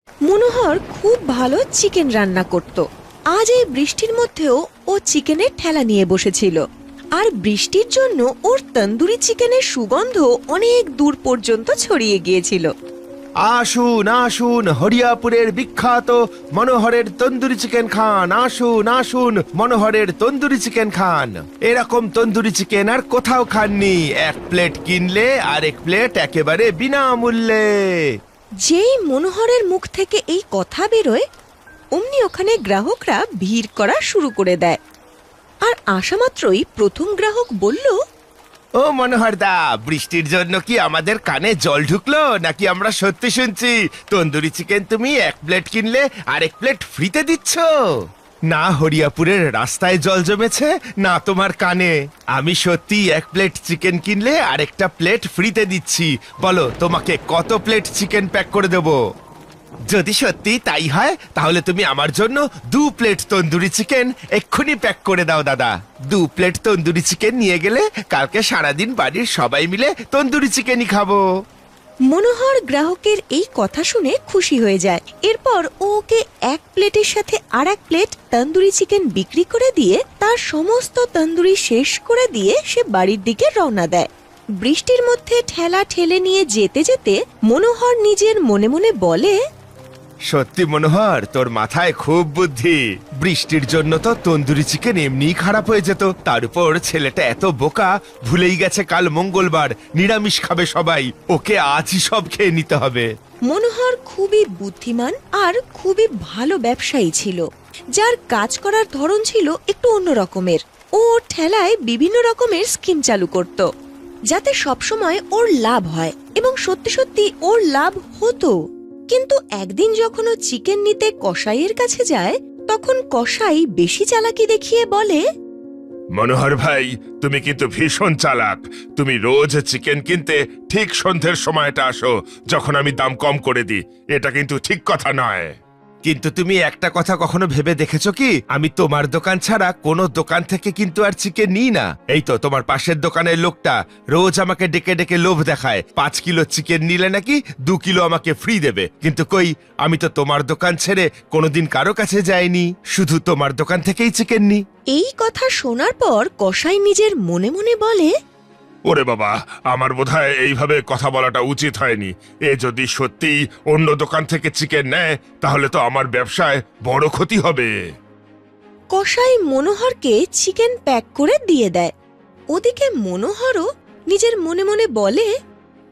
মনোহর খুব ভালো চিকেন রান্না করত। আজ এই বৃষ্টির মধ্যেও ও চিকেনের ঠেলা নিয়ে বসেছিল, আর বৃষ্টির জন্য ওর তন্দুরি চিকেনের সুগন্ধ অনেক দূর পর্যন্ত ছড়িয়ে গিয়েছিল। আসুন আসুন, হরিয়াপুরের বিখ্যাত মনোহরের তন্দুরি চিকেন খান। আসুন আসুন, মনোহরের তন্দুরি চিকেন খান। এরকম তন্দুরি চিকেন আর কোথাও খাননি। এক প্লেট কিনলে আরেক প্লেট একেবারে বিনামূল্যে। যেই মনোহরের মুখ থেকে এই কথা বেরোয়, অমনি ওখানে গ্রাহকরা ভিড় করা শুরু করে দেয়। আর আসা মাত্রই প্রথম গ্রাহক বলল, ও মনোহর দা, বৃষ্টির জন্য কি আমাদের কানে জল ঢুকলো নাকি আমরা সত্যি শুনছি তন্দুরি চিকেন তুমি এক প্লেট কিনলে আরেক প্লেট ফ্রিতে দিচ্ছ? না হরিয়াপুরের রাস্তায় জল জমেছে, না তোমার কানে। আমি সত্যি এক প্লেট চিকেন কিনলে আরেকটা প্লেট ফ্রিতে দিচ্ছি। বলো, তোমাকে কত প্লেট চিকেন প্যাক করে দেবো? যদি সত্যি তাই হয় তাহলে তুমি আমার জন্য 2 প্লেট তন্দুরি চিকেন এক্ষুনি প্যাক করে দাও দাদা। 2 প্লেট তন্দুরি চিকেন নিয়ে গেলে কালকে সারাদিন বাড়ির সবাই মিলে তন্দুরি চিকেনই খাবো। মনোহর গ্রাহকের এই কথা শুনে খুশি হয়ে যায়। এরপর ওকে এক প্লেটের সাথে আর এক প্লেট তন্দুরি চিকেন বিক্রি করে দিয়ে তার সমস্ত তন্দুরি শেষ করে দিয়ে সে বাড়ির দিকে রওনা দেয়। বৃষ্টির মধ্যে ঠেলা ঠেলে নিয়ে যেতে যেতে মনোহর নিজের মনে মনে বলে, সত্যি মনোহর, তোর মাথায় খুব বুদ্ধি। বৃষ্টির জন্য তো তন্দুরি চিকেন এমনিই খারাপ হয়ে যেত, তার উপর ছেলেটা এত বোকা, ভুলেই গেছে কাল মঙ্গলবার, নিরামিষ খাবে সবাই। ওকে আজই সব খেয়ে নিতে হবে। মনোহর খুবই বুদ্ধিমান আর খুবই ভালো ব্যবসায়ী ছিল, যার কাজ করার ধরন ছিল একটু অন্য রকমের। ও ঠেলায় বিভিন্ন রকমের স্কিম চালু করত, যাতে সবসময় ওর লাভ হয়, এবং সত্যি সত্যি ওর লাভ হতো। কিন্তু একদিন যখন ও চিকেন নিতে কসাইয়ের কাছে যায়, তখন কসাই বেশি চালাকি দেখিয়ে বলে, মনোহর ভাই, তুমি কিন্তু ভীষণ চালাক। তুমি রোজ চিকেন কিনতে ঠিক সন্ধ্যের সময়টা আসো, যখন আমি দাম কম করে দিই। এটা কিন্তু ঠিক কথা নয়। কিন্তু তুমি একটা কথা কখনো ভেবে দেখেছো কি, আমি তোমার দোকান ছাড়া কোনো দোকান থেকে কিন্তু আর চিকেন নিই না। এই তো তোমার পাশের দোকানের লোকটা রোজ আমাকে ডেকে ডেকে লোভ দেখায়, 5 কিলো চিকেন নিলে নাকি 2 কিলো আমাকে ফ্রি দেবে। কিন্তু কই, আমি তো তোমার দোকান ছেড়ে কোনোদিন কারো কাছে যাইনি, শুধু তোমার দোকান থেকেই চিকেন নিই। এই কথা শোনার পর কসাই নিজের মনে মনে বলে, ওরে বাবা, আমার বোধহয় এইভাবে কথা বলাটা উচিত হয়নি। এ যদি সত্যি অন্য দোকান থেকে চিকেন নেয় তাহলে তো আমার ব্যবসায় বড় ক্ষতি হবে। কসাই মনোহরকে চিকেন প্যাক করে দিয়ে দেয়। ওদিকে মনোহরও নিজের মনে মনে বলে,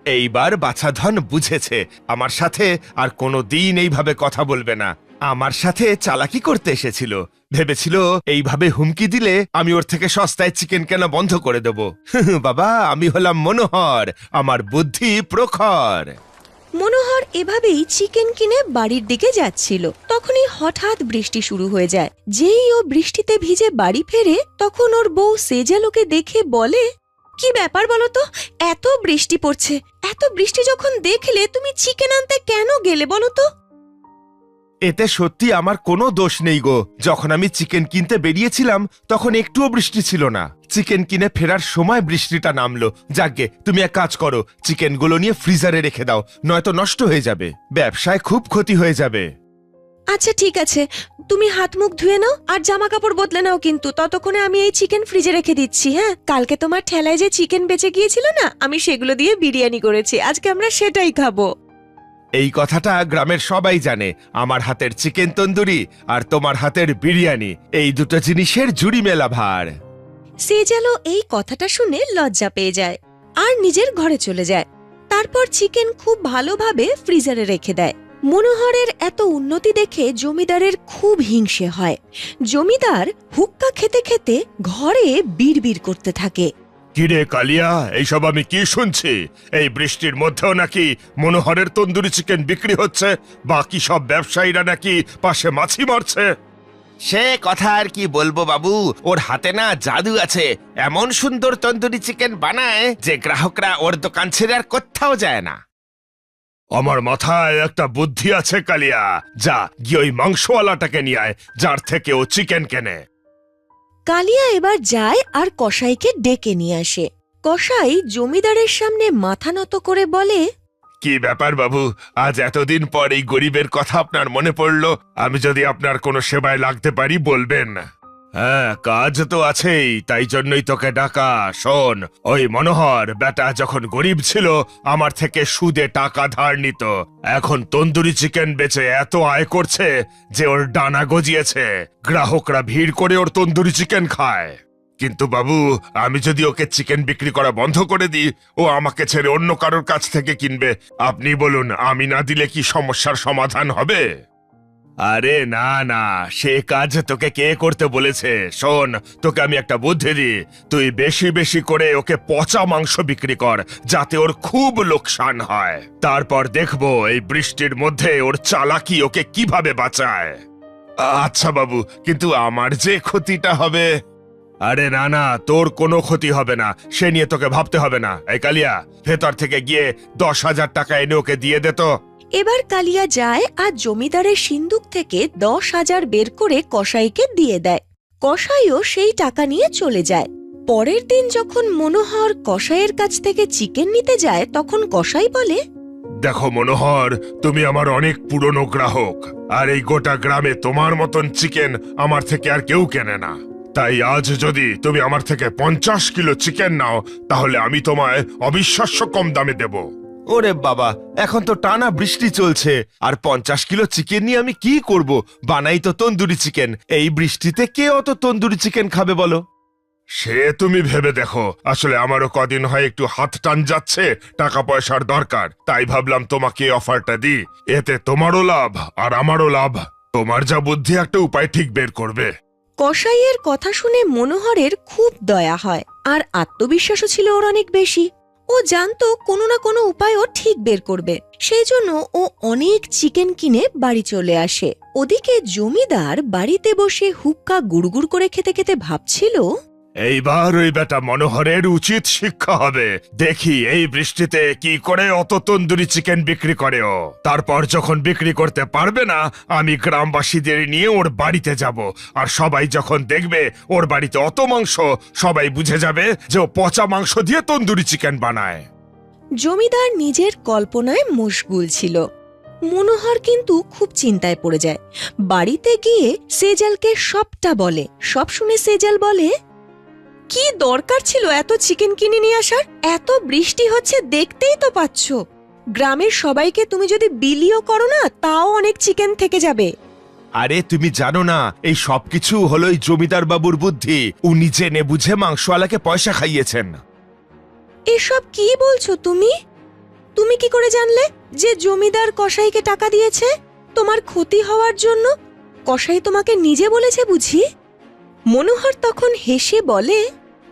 এইবার বাছাধন বুঝেছে, আমার সাথে আর কোনো দিন এইভাবে কথা বলবে না। আমার সাথে চালাকি করতে এসেছিল, ভেবেছিল এইভাবে হুমকি দিলে আমি ওর থেকে সস্তায় চিকেন কেনা বন্ধ করে দেব। বাবা, আমি হলাম মনোহর, আমার বুদ্ধি প্রখর। মনোহর এভাবেই চিকেন কিনে বাড়ির দিকে যাচ্ছিল। তখনই হঠাৎ বৃষ্টি শুরু হয়ে যায়। যেই ও বৃষ্টিতে ভিজে বাড়ি ফেরে, তখন ওর বউ সেজালোকে দেখে বলে, কি ব্যাপার বলো তো, এত বৃষ্টি পড়ছে, এত বৃষ্টি যখন দেখলে তুমি চিকেন আনতে কেন গেলে বলো তো? এতে সত্যি আমার কোনো দোষ নেই গো। যখন আমি চিকেন কিনতে বেরিয়েছিলাম তখন একটুও বৃষ্টি ছিল না। চিকেন কিনে ফেরার সময় বৃষ্টিটা নামলো। যাকগে, তুমি এক কাজ করো, চিকেনগুলো নিয়ে ফ্রিজারে রেখে দাও, নয়তো নষ্ট হয়ে যাবে। ব্যবসায় খুব ক্ষতি হয়ে যাবে। আচ্ছা ঠিক আছে, তুমি হাত মুখ ধুয়ে নাও আর জামা কাপড় বদলে নাও, কিন্তু ততক্ষণে আমি এই চিকেন ফ্রিজে রেখে দিচ্ছি। হ্যাঁ, কালকে তোমার ঠেলায় যে চিকেন বেঁচে গিয়েছিল না, আমি সেগুলো দিয়ে বিরিয়ানি করেছি, আজকে আমরা সেটাই খাবো। এই কথাটা গ্রামের সবাই জানে, আমার হাতের চিকেন তন্দুরি আর তোমার হাতের বিরিয়ানি, এই দুটো জিনিসের জুড়ি মেলা ভার। সেজালো এই কথাটা শুনে লজ্জা পেয়ে যায় আর নিজের ঘরে চলে যায়। তারপর চিকেন খুব ভালোভাবে ফ্রিজারে রেখে দেয়। মনোহরের এত উন্নতি দেখে জমিদারের খুব হিংসে হয়। জমিদার হুক্কা খেতে খেতে ঘরে বিড়বিড় করতে থাকে, কিরে কালিয়া, এইসব আমি কি শুনছি? এই বৃষ্টির মধ্যেও নাকি মনোহরের তন্দুরি চিকেন বিক্রি হচ্ছে? বাকি সব ব্যবসায়ীরা নাকি পাশে মাছি মারছে? সে কথা আর কি বলবো বাবু, ওর হাতে না জাদু আছে। এমন সুন্দর তন্দুরি চিকেন বানায় যে গ্রাহকরা ওর দোকান ছেড়ে আর কোথাও যায় না। আমার মাথায় একটা বুদ্ধি আছে কালিয়া, যা গিয়ে ওই মাংসওয়ালাটাকে নিয়ে আয়, যার থেকে ও চিকেন কেনে। কালিয়া এবার যায় আর কসাইকে ডেকে নিয়ে আসে। কসাই জমিদারের সামনে মাথা নত করে বলে, কি ব্যাপার বাবু, আজ এতদিন পর এই গরিবের কথা আপনার মনে পড়লো? আমি যদি আপনার কোনো সেবায় লাগতে পারি বলবেন। হ্যাঁ, কাজ তো আছেই, তাই জন্যই তোকে ডাকা। শোন, ওই মনোহর বেটা যখন গরিব ছিল আমার থেকে সুদে টাকা ধার নিত। এখন তন্দুরি চিকেন বেচে এত আয় করছে যে ওর ডানা গজিয়েছে। গ্রাহকরা ভিড় করে ওর তন্দুরি চিকেন খায়। কিন্তু বাবু, আমি যদি ওকে চিকেন বিক্রি করা বন্ধ করে দিই, ও আমাকে ছেড়ে অন্য কারোর কাছ থেকে কিনবে। আপনি বলুন, আমি না দিলে কি সমস্যার সমাধান হবে? আরে না না, সে কাজ তোকে কে করতে বলেছে? শোন, তোকে আমি একটা বুদ্ধি দিই। তুই বেশি বেশি করে ওকে পচা মাংস বিক্রি কর, যাতে ওর খুব লোকসান হয়। তারপর দেখবো এই বৃষ্টির মধ্যে ওর চালাকি ওকে কিভাবে বাঁচায়। আচ্ছা বাবু, কিন্তু আমার যে ক্ষতিটা হবে। আরে না না, তোর কোনো ক্ষতি হবে না, সে নিয়ে তোকে ভাবতে হবে না। এই কালিয়া, ভেতর থেকে গিয়ে 10,000 টাকা এনে ওকে দিয়ে দে তো। এবার কালিয়া যায় আর জমিদারের সিন্দুক থেকে 10,000 বের করে কসাইকে দিয়ে দেয়। কসাইও সেই টাকা নিয়ে চলে যায়। পরের দিন যখন মনোহর কসাইয়ের কাছ থেকে চিকেন নিতে যায়, তখন কসাই বলে, দেখো মনোহর, তুমি আমার অনেক পুরনো গ্রাহক, আর এই গোটা গ্রামে তোমার মতন চিকেন আমার থেকে আর কেউ কেনে না। তাই আজ যদি তুমি আমার থেকে 50 কিলো চিকেন নাও, তাহলে আমি তোমায় অবিশ্বাস্য কম দামে দেব। ওরে বাবা, এখন তো টানা বৃষ্টি চলছে, আর 50 কিলো চিকেন নিয়ে আমি কি করব? বানাই তো তন্দুরি চিকেন। এই বৃষ্টিতে কে অত তন্দুরি চিকেন খাবে বলো? সে তুমি ভেবে দেখো। আসলে আমারও কদিন হয় একটু হাত টান যাচ্ছে, টাকা পয়সার দরকার, তাই ভাবলাম তোমাকে অফারটা দিই। এতে তোমারও লাভ আর আমারও লাভ। তোমার যা বুদ্ধি, একটা উপায় ঠিক বের করবে। কসাইয়ের কথা শুনে মনোহরের খুব দয়া হয়, আর আত্মবিশ্বাসও ছিল ওর অনেক বেশি। ও জানতো কোনো না কোনো উপায় ও ঠিক বের করবে। সেই জন্য ও অনেক চিকেন কিনে বাড়ি চলে আসে। ওদিকে জমিদার বাড়িতে বসে হুক্কা গুড়গুড় করে খেতে খেতে ভাবছিল, এইবার ওই বেটা মনোহরের উচিত শিক্ষা হবে। দেখি এই বৃষ্টিতে কি করে অত তন্দুরি চিকেন বিক্রি করে ও। তারপর যখন বিক্রি করতে পারবে না, আমি গ্রামবাসীদের নিয়ে ওর বাড়িতে যাব। আর সবাই যখন দেখবে ওর বাড়িতে অত মাংস, সবাই বুঝে যাবে যে ও পচা মাংস দিয়ে তন্দুরি চিকেন বানায়। জমিদার নিজের কল্পনায় মশগুল ছিল। মনোহর কিন্তু খুব চিন্তায় পড়ে যায়। বাড়িতে গিয়ে সেজালকে সবটা বলে। সব শুনে সেজাল বলে, কি দরকার ছিল এত চিকেন কিনে নিয়ে আসার? এত বৃষ্টি হচ্ছে, দেখতেই তো পাচ্ছ। গ্রামের সবাইকে তুমি যদি বিলিও করো না, তাও অনেক চিকেন থেকে যাবে। আরে তুমি জানো না, এই সবকিছু হলো এই জমিদার বাবুর বুদ্ধি। উনি জেনে বুঝে মাংসওয়ালাকে পয়সা খাইয়েছেন। এসব কি বলছো তুমি? তুমি কি করে জানলে যে জমিদার কসাইকে টাকা দিয়েছে তোমার ক্ষতি হওয়ার জন্য? কসাই তোমাকে নিজে বলেছে বুঝি? মনোহর তখন হেসে বলে,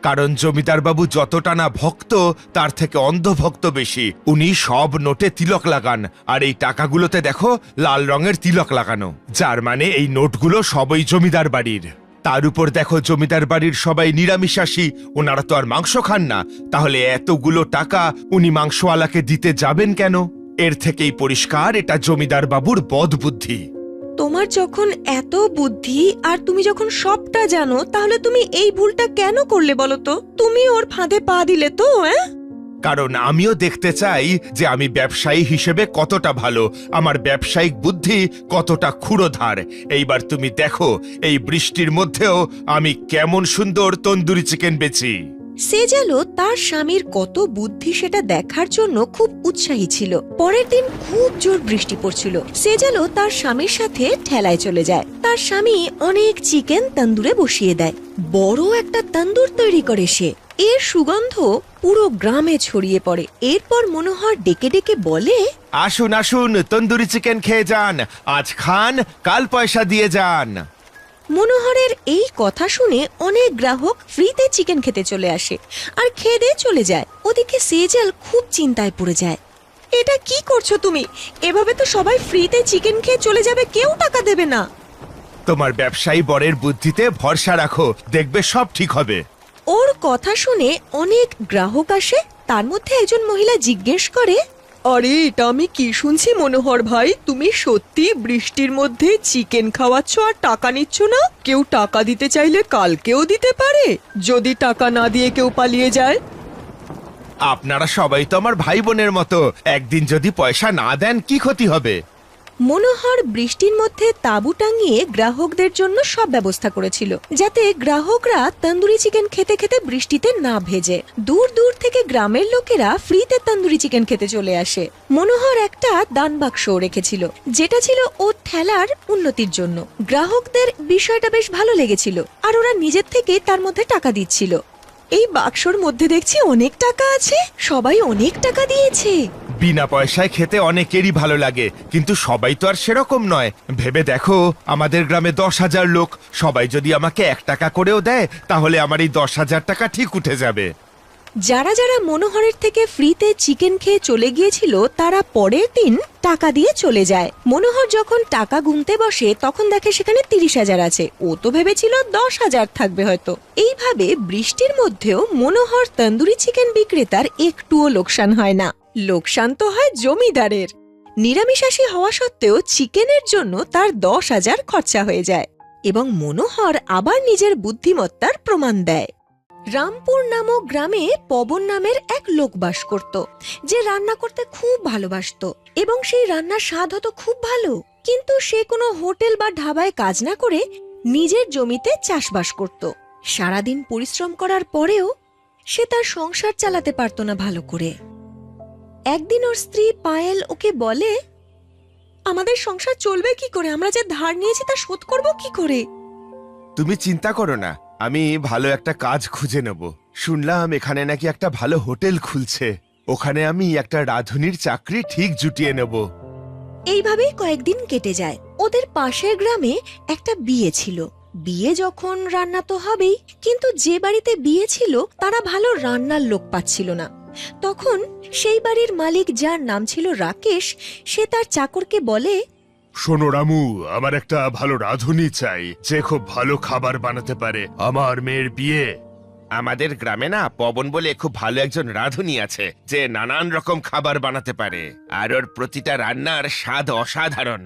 কারণ জমিদার বাবু যতটা না ভক্ত, তার থেকে অন্ধভক্ত বেশি। উনি সব নোটে তিলক লাগান, আর এই টাকাগুলোতে দেখো লাল রঙের তিলক লাগানো, যার মানে এই নোটগুলো সবই জমিদার বাড়ির। তার উপর দেখো জমিদার বাড়ির সবাই নিরামিষাশী, ওনারা তো আর মাংস খান না। তাহলে এতগুলো টাকা উনি মাংসওয়ালাকে দিতে যাবেন কেন? এর থেকেই পরিষ্কার এটা জমিদার বাবুর বদ বুদ্ধি। তোমার যখন এত বুদ্ধি আর তুমি যখন সবটা জানো, তাহলে তুমি এই ভুলটা কেন করলে বলো তো? তুমি ওর ফাঁদে পা দিলে তো। কারণ আমিও দেখতে চাই যে আমি ব্যবসায়ী হিসেবে কতটা ভালো, আমার ব্যবসায়িক বুদ্ধি কতটা ক্ষুরোধার। এইবার তুমি দেখো এই বৃষ্টির মধ্যেও আমি কেমন সুন্দর তন্দুরি চিকেন বেচি। সেজালও তার স্বামীর কত বুদ্ধি সেটা দেখার জন্য খুব উৎসাহী ছিল। পরের দিন খুব জোর বৃষ্টি পড়ছিল। সেজালও তার স্বামীর সাথে ঠেলায় চলে যায়। তার স্বামী অনেক চিকেন তন্দুরে বসিয়ে দেয়। বড় একটা তন্দুর তৈরি করে সে। এর সুগন্ধ পুরো গ্রামে ছড়িয়ে পড়ে। এরপর মনোহর ডেকে ডেকে বলে, আসুন আসুন, তন্দুরি চিকেন খেয়ে যান। আজ খান, কাল পয়সা দিয়ে যান। মনোহরের এই কথা শুনে অনেক গ্রাহক ফ্রিতে চিকেন খেতে চলে আসে আর খেয়ে চলে যায়। ওদিকে সেজাল খুব চিন্তায় পড়ে যায়। এটা কি করছো তুমি? এভাবে তো সবাই ফ্রিতে চিকেন খেয়ে চলে যাবে, কেউ টাকা দেবে না। তোমার ব্যবসায়ী বরের বুদ্ধিতে ভরসা রাখো, দেখবে সব ঠিক হবে। ওর কথা শুনে অনেক গ্রাহক আসে। তার মধ্যে একজন মহিলা জিজ্ঞেস করে, আরে এটা আমি কি শুনছি মনোহর ভাই? তুমি সত্যি বৃষ্টির মধ্যে চিকেন খাওয়াচ্ছ আর টাকা নিচ্ছ না? কেউ টাকা দিতে চাইলে কালকেও দিতে পারে, যদি টাকা না দিয়ে কেউ পালিয়ে যায়। আপনারা সবাই তো আমার ভাই বোনের মতো, একদিন যদি পয়সা না দেন কি ক্ষতি হবে? মনোহর বৃষ্টির মধ্যে তাঁবু টাঙিয়ে গ্রাহকদের জন্য সব ব্যবস্থা করেছিল, যাতে গ্রাহকরা তন্দুরি চিকেন খেতে খেতে বৃষ্টিতে না ভেজে। দূর দূর থেকে গ্রামের লোকেরা ফ্রিতে তন্দুরি চিকেন খেতে চলে আসে। মনোহর একটা দান বাক্সও রেখেছিল, যেটা ছিল ওর ঠেলার উন্নতির জন্য। গ্রাহকদের বিষয়টা বেশ ভালো লেগেছিল, আর ওরা নিজের থেকে তার মধ্যে টাকা দিচ্ছিল। এই বাক্সর মধ্যে দেখছি অনেক টাকা আছে, সবাই অনেক টাকা দিয়েছে। বিনা পয়সায় খেতে অনেকেরই ভালো লাগে, কিন্তু সবাই তো আর সেরকম নয়। ভেবে দেখো, আমাদের গ্রামে 10,000 লোক, সবাই যদি আমাকে 1 টাকা করেও দেয়, তাহলে আমার এই 10,000 টাকা ঠিক উঠে যাবে। যারা যারা মনোহরের থেকে ফ্রিতে চিকেন খেয়ে চলে গিয়েছিল, তারা পরের দিন টাকা দিয়ে চলে যায়। মনোহর যখন টাকা গুনতে বসে, তখন দেখে সেখানে 30,000 আছে। ও তো ভেবেছিল 10,000 থাকবে হয়তো। এইভাবে বৃষ্টির মধ্যেও মনোহর তন্দুরি চিকেন বিক্রেতার একটুও লোকসান হয় না। লোকসান তো হয় জমিদারের। নিরামিষাশী হওয়া সত্ত্বেও চিকেনের জন্য তার 10,000 খরচা হয়ে যায়, এবং মনোহর আবার নিজের বুদ্ধিমত্তার প্রমাণ দেয়। রামপুর নামক গ্রামে পবন নামের এক লোক বাস করত, যে রান্না করতে খুব ভালোবাসতো, এবং সেই রান্নার স্বাদ হতো খুব ভালো। কিন্তু সে কোনো হোটেল বা ধাবায় কাজ না করে নিজের জমিতে চাষবাস করত। সারাদিন পরিশ্রম করার পরেও সে তার সংসার চালাতে পারত না ভালো করে। একদিন ওর স্ত্রী পায়েল ওকে বলে, আমাদের সংসার চলবে কি করে? আমরা যে ধার নিয়েছি তা শোধ করব কি করে? তুমি চিন্তা করো না, আমি ভালো একটা কাজ খুঁজে নেব। শুনলাম এখানে নাকি একটা ভালো হোটেল খুলছে, ওখানে আমি একটা রাঁধুনির চাকরি ঠিক জুটিয়ে নেব। এইভাবেই কয়েকদিন কেটে যায়। ওদের পাশের গ্রামে একটা বিয়ে ছিল। বিয়ে যখন, রান্না তো হবেই, কিন্তু যে বাড়িতে বিয়ে ছিল তারা ভালো রান্নার লোক পাচ্ছিল না। তখন সেই বাড়ির মালিক, যার নাম ছিল রাকেশ, সে তার চাকরকে বলে, শোনো রামু, আমার একটা ভালো রাঁধুনি চাই, যে খুব ভালো খাবার বানাতে পারে। আমার মেয়ের বিয়ে। আমাদের গ্রামে না পবন বলে খুব ভালো একজন রাঁধুনি আছে, যে নানান রকম খাবার বানাতে পারে, আর ওর প্রতিটা রান্নার স্বাদ অসাধারণ।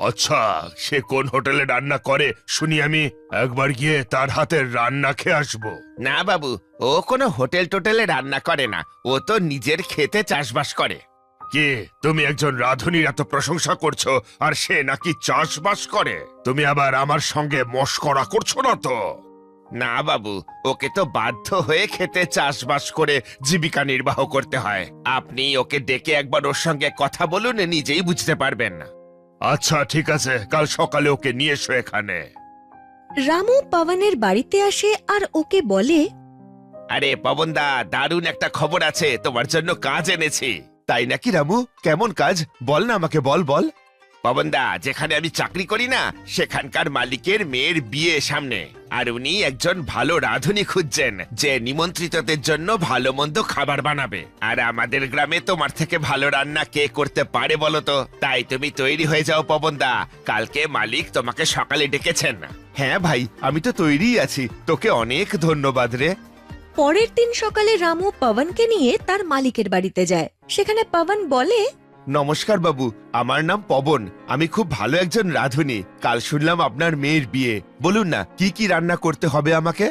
আচ্ছা, সে কোন হোটেলে রান্না করে শুনি, আমি একবার গিয়ে তার হাতের রান্না খেয়ে আসবো। না বাবু, ও কোনো হোটেল টোটেলে রান্না করে না, ও তো নিজের খেতে চাষবাস করে। কে, তুমি একজন রাঁধুনির এত প্রশংসা করছো, আর সে নাকি চাষবাস করে? তুমি আবার আমার সঙ্গে মশকরা করছো না তো? না বাবু, ওকে তো বাধ্য হয়ে খেতে চাষবাস করে জীবিকা নির্বাহ করতে হয়। আপনি ওকে ডেকে একবার ওর সঙ্গে কথা বলুন, নিজেই বুঝতে পারবেন। আচ্ছা ঠিক আছে, কাল সকালে ওকে নিয়ে এসো এখানে। রামু পবনের বাড়িতে আসে আর ওকে বলে, আরে পবনদা, দারুণ একটা খবর আছে, তোমার জন্য কাজ এনেছি। তাই নাকি রামু? কেমন কাজ? বল না আমাকে, বল বল। পবনদা, যেখানে আমি চাকরি করি না, সেখানকার মালিকের মেয়ের বিয়ে সামনে, আর উনি একজন ভালো রাঁধুনি খুঁজছেন, যে নিমন্ত্রিতদের জন্য ভালো মন্দ খাবার বানাবে। আর আমাদের গ্রামে তোমার থেকে ভালো রান্না কে করতে পারে বলো তো? তাই তুমি তৈরি হয়ে যাও পবনদা, কালকে মালিক তোমাকে সকালে ডেকেছেন। হ্যাঁ ভাই, আমি তো তৈরিই আছি, তোকে অনেক ধন্যবাদ রে। পরের দিন সকালে রামু পবনকে নিয়ে তার মালিকের বাড়িতে যায়। সেখানে পবন বলে, নমস্কার বাবু, আমার নাম পবন, আমি খুব ভালো একজন রাঁধুনি। কাল শুনলাম আপনার মেয়ের বিয়ে, বলুন না কি কি রান্না করতে হবে আমাকে?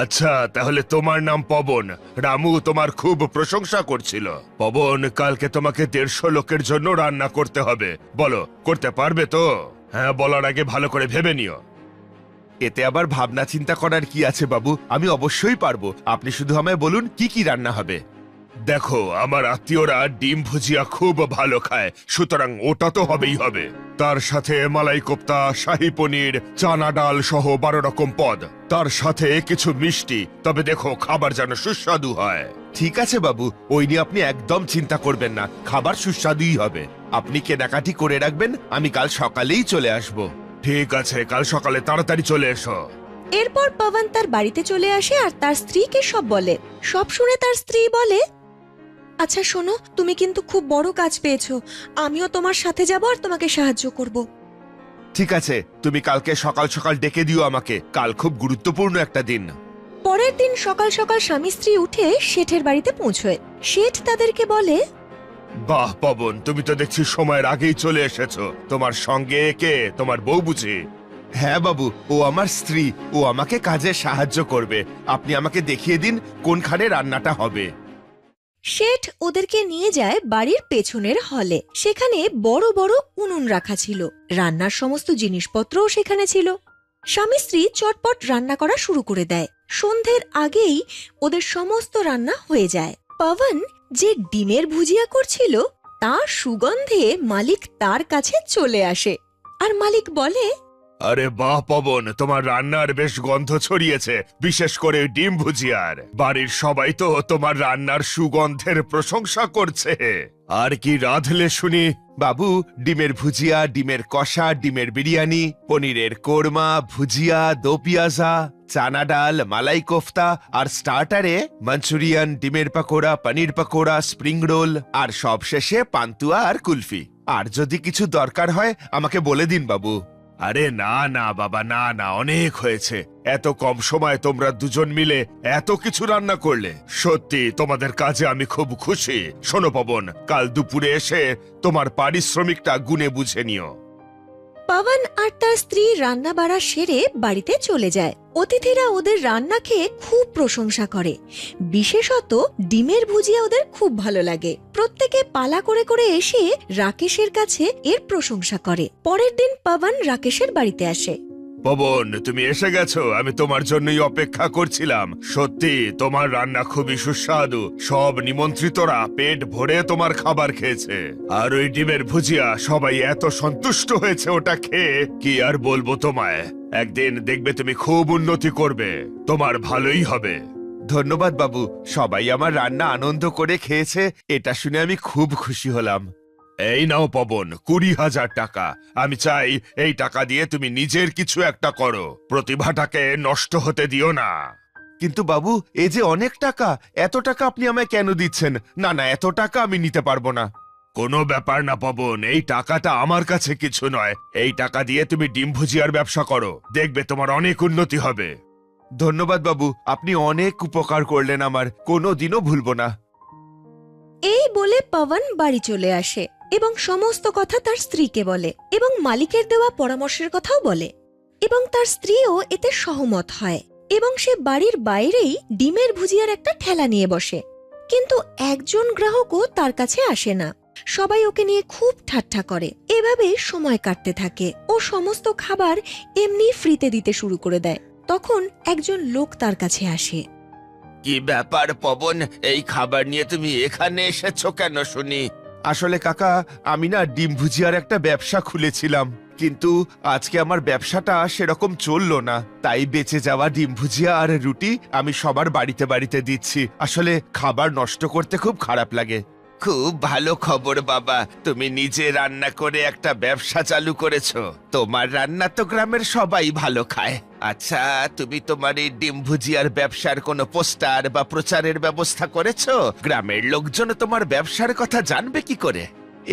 আচ্ছা, তাহলে তোমার নাম পবন। রামু তোমার খুব প্রশংসা করছিল। পবন, কালকে তোমাকে 150 লোকের জন্য রান্না করতে হবে। বলো, করতে পারবে তো? হ্যাঁ বলার আগে ভালো করে ভেবে নিও। এতে আবার ভাবনা চিন্তা করার কি আছে বাবু, আমি অবশ্যই পারবো। আপনি শুধু আমায় বলুন কি কি রান্না হবে। দেখো, আমার আত্মীয়রা ডিম ভুজিয়া খুব ভালো খায়, সুতরাং ওটা তো হবেই হবে। তার সাথে মালাই কোপ্তা, শাহী পনির, চানা ডাল সহ 12 রকম পদ, তার সাথে কিছু মিষ্টি। তবে দেখো, খাবার যেন সুস্বাদু হয়। ঠিক আছে বাবু, ওই নিয়ে আপনি একদম চিন্তা করবেন না, খাবার সুস্বাদুই হবে। আপনি কেনাকাটি করে রাখবেন, আমি কাল সকালেই চলে আসব। ঠিক আছে, কাল সকালে তাড়াতাড়ি চলে এসো। এরপর পবন তার বাড়িতে চলে আসে আর তার স্ত্রীকে সব বলে। সব শুনে তার স্ত্রী বলে, আচ্ছা শোনো, তুমি কিন্তু খুব বড় কাজ পেয়েছো, আমিও তোমার সাথে যাব আর তোমাকে সাহায্য করব। ঠিক আছে, তুমি কালকে সকাল সকাল ডেকে দিও আমাকে, কাল খুব গুরুত্বপূর্ণ একটা দিন। পরের দিন সকাল সকাল স্বামী স্ত্রী উঠে শেঠের বাড়িতে পৌঁছয়। শেঠ তাদেরকে বলে, বাহ পবন, তুমি তো দেখছি সময়ের আগেই চলে এসেছো। তোমার সঙ্গে কে? তোমার বউ বুঝি? হ্যাঁ বাবু, ও আমার স্ত্রী, ও আমাকে কাজে সাহায্য করবে। আপনি আমাকে দেখিয়ে দিন কোনখানে রান্নাটা হবে। শেঠ ওদেরকে নিয়ে যায় বাড়ির পেছনের হলে। সেখানে বড় বড় উনুন রাখা ছিল, রান্নার সমস্ত জিনিসপত্রও সেখানে ছিল। স্বামী স্ত্রী চটপট রান্না করা শুরু করে দেয়। সন্ধ্যের আগেই ওদের সমস্ত রান্না হয়ে যায়। পবন যে ডিমের ভুজিয়া করছিল তার সুগন্ধে মালিক তার কাছে চলে আসে, আর মালিক বলে, আরে বাহ পবন, তোমার রান্নার বেশ গন্ধ ছড়িয়েছে, বিশেষ করে ডিম ভুজিয়ার। বাড়ির সবাই তো তোমার রান্নার সুগন্ধের প্রশংসা করছে। আর কি রাঁধলে শুনি? বাবু, ডিমের ভুজিয়া, ডিমের কষা, ডিমের বিরিয়ানি, পনিরের কোরমা, ভুজিয়া, দো পিয়াজা, চানা ডাল, মালাই কোফতা, আর স্টার্টারে মাঞ্চুরিয়ান, ডিমের পাকোড়া, পনির পাকোড়া, স্প্রিং রোল, আর সবশেষে পান্তুয়া আর কুলফি। আর যদি কিছু দরকার হয় আমাকে বলে দিন বাবু। আরে না না বাবা, না না, অনেক হয়েছে। এত কম সময় তোমরা দুজন মিলে এত কিছু রান্না করলে, সত্যি তোমাদের কাজে আমি খুব খুশি। শোনো পবন, কাল দুপুরে এসে তোমার পারিশ্রমিকটা গুনে বুঝে নিও। পবন আর তার স্ত্রী রান্না বাড়া সেরে বাড়িতে চলে যায়। অতিথিরা ওদের রান্না খেয়ে খুব প্রশংসা করে, বিশেষত ডিমের ভুজিয়া ওদের খুব ভালো লাগে। প্রত্যেকে পালা করে করে এসে রাকেশের কাছে এর প্রশংসা করে। পরের দিন পবন রাকেশের বাড়িতে আসে। পবন, তুমি এসে গেছো, আমি তোমার জন্যই অপেক্ষা করছিলাম। সত্যি তোমার রান্না খুবই সুস্বাদু। সব নিমন্ত্রিতরা পেট ভরে তোমার খাবার খেয়েছে। আর ওই ডিমের ভুজিয়া সবাই এত সন্তুষ্ট হয়েছে ওটা খেয়ে, কি আর বলবো তোমায়। একদিন দেখবে তুমি খুব উন্নতি করবে, তোমার ভালোই হবে। ধন্যবাদ বাবু, সবাই আমার রান্না আনন্দ করে খেয়েছে, এটা শুনে আমি খুব খুশি হলাম। এই নাও পবন, 20,000 টাকা। আমি চাই এই টাকা দিয়ে তুমি নিজের কিছু একটা করো, প্রতিভাটাকে নষ্ট হতে দিও না। কিন্তু বাবু, এ যে অনেক টাকা, এত টাকা আপনি আমায় কেন দিচ্ছেন? না না, এত টাকা আমি নিতে পারবো না। কোনো ব্যাপার না পবন, এই টাকাটা আমার কাছে কিছু নয়। এই টাকা দিয়ে তুমি ডিম ভুজিয়ার ব্যবসা করো, দেখবে তোমার অনেক উন্নতি হবে। ধন্যবাদ বাবু, আপনি অনেক উপকার করলেন আমার, কোনোদিনও ভুলবো না। এই বলে পবন বাড়ি চলে আসে এবং সমস্ত কথা তার স্ত্রীকে বলে এবং মালিকের দেওয়া পরামর্শের কথাও বলে, এবং তার স্ত্রীও এতে সহমত হয় এবং সে বাড়ির বাইরেই ডিমের ভুজিয়ার একটা ঠেলা নিয়ে বসে। কিন্তু একজন গ্রাহকও তার কাছে আসে না। সবাই ওকে নিয়ে খুব ঠাট্টা করে। এভাবেই সময় কাটতে থাকে। ও সমস্ত খাবার এমনি ফ্রিতে দিতে শুরু করে দেয়। তখন একজন লোক তার কাছে আসে। কি ব্যাপার পবন, এই খাবার নিয়ে তুমি এখানে এসেছো কেন শুনি? আসলে কাকা, আমি না ডিম ভুজিয়ার একটা ব্যবসা খুলেছিলাম, কিন্তু আজকে আমার ব্যবসাটা সেরকম চললো না। তাই বেঁচে যাওয়া ডিম ভুজিয়া আর রুটি আমি সবার বাড়িতে বাড়িতে দিচ্ছি। আসলে খাবার নষ্ট করতে খুব খারাপ লাগে। খুব ভালো খবর বাবা, তুমি নিজে রান্না করে একটা ব্যবসা চালু করেছো। তোমার রান্না তো গ্রামের সবাই ভালো খায়। আচ্ছা, তুমি তোমার এই ডিম ভুজিয়ার ব্যবসার কোনো পোস্টার বা প্রচারের ব্যবস্থা করেছো? গ্রামের লোকজন তোমার ব্যবসার কথা জানবে কি করে?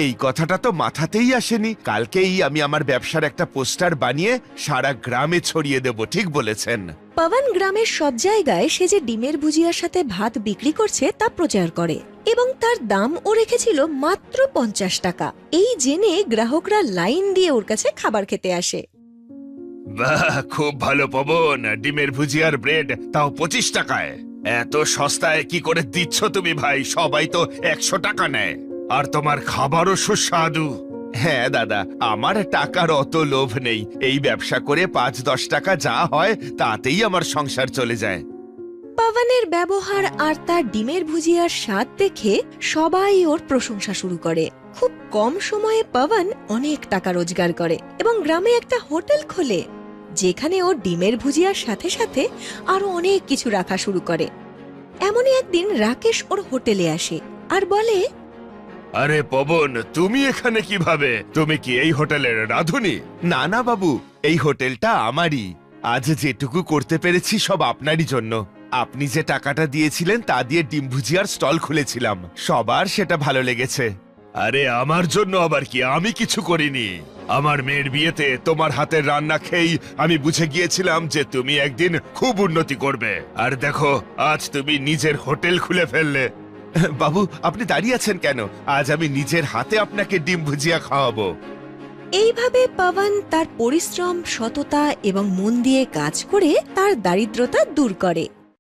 এই কথাটা তো মাথাতেই আসেনি। কালকেই আমি আমার ব্যবসার একটা পোস্টার বানিয়ে সারা গ্রামে ছড়িয়ে দেব। ঠিক বলেছেন। পবন গ্রামের সব জায়গায় সে যে ডিমের ভুজিয়ার সাথে ভাত বিক্রি করছে তা প্রচার করে এবং তার দাম ও রেখেছিল মাত্র 50 টাকা। এই জেনে গ্রাহকরা লাইন দিয়ে ওর কাছে খাবার খেতে আসে। বাহ, খুব ভালো পবন, ডিমের ভুজিয়ার ব্রেড তাও 25 টাকায়। এত সস্তায় কি করে দিচ্ছ তুমি ভাই? সবাই তো 100 টাকা নেয়। আর তোমার খাবারও সুস্বাদু। হ্যাঁ দাদা, আমার টাকার অত লোভ নেই। এই ব্যবসা করে 5-10 টাকা যা হয় তাতেই আমার সংসার চলে যায়। পবনের ব্যবহার আর তার ডিমের ভুজিয়ার স্বাদ দেখে সবাই ওর প্রশংসা শুরু করে। খুব কম সময়ে পবন অনেক টাকা রোজগার করে এবং গ্রামে একটা হোটেল খোলে, যেখানে ও ডিমের ভুজিয়ার সাথে সাথে আরো অনেক কিছু রাখা শুরু করে। এমনই একদিন রাকেশ ওর হোটেলে আসে আর বলে, আরে পবন, তুমি এখানে কিভাবে? তুমি কি এই হোটেলের রাঁধুনি? না না বাবু, এই হোটেলটা আমারই। আজ যেটুকু করতে পেরেছি সব আপনারই জন্য। আপনি যে টাকাটা দিয়েছিলেন তা দিয়ে ডিম ভুজিয়ার স্টল খুলেছিলাম, সবার সেটা ভালো লেগেছে। আরে আমার জন্য আবার কি? আমি কিছু করিনি। আমার মেয়ের বিয়েতে তোমার হাতের রান্না খেয়েই আমি বুঝে গিয়েছিলাম যে তুমি একদিন খুব উন্নতি করবে। আর দেখো, আজ তুমি নিজের হোটেল খুলে ফেললে। বাবু, আপনি দাঁড়িয়ে আছেন কেন? আজ আমি নিজের হাতে আপনাকে ডিম ভুজিয়া খাওয়াবো। এইভাবে পবন তার পরিশ্রম, সততা এবং মন দিয়ে কাজ করে তার দারিদ্রতা দূর করে।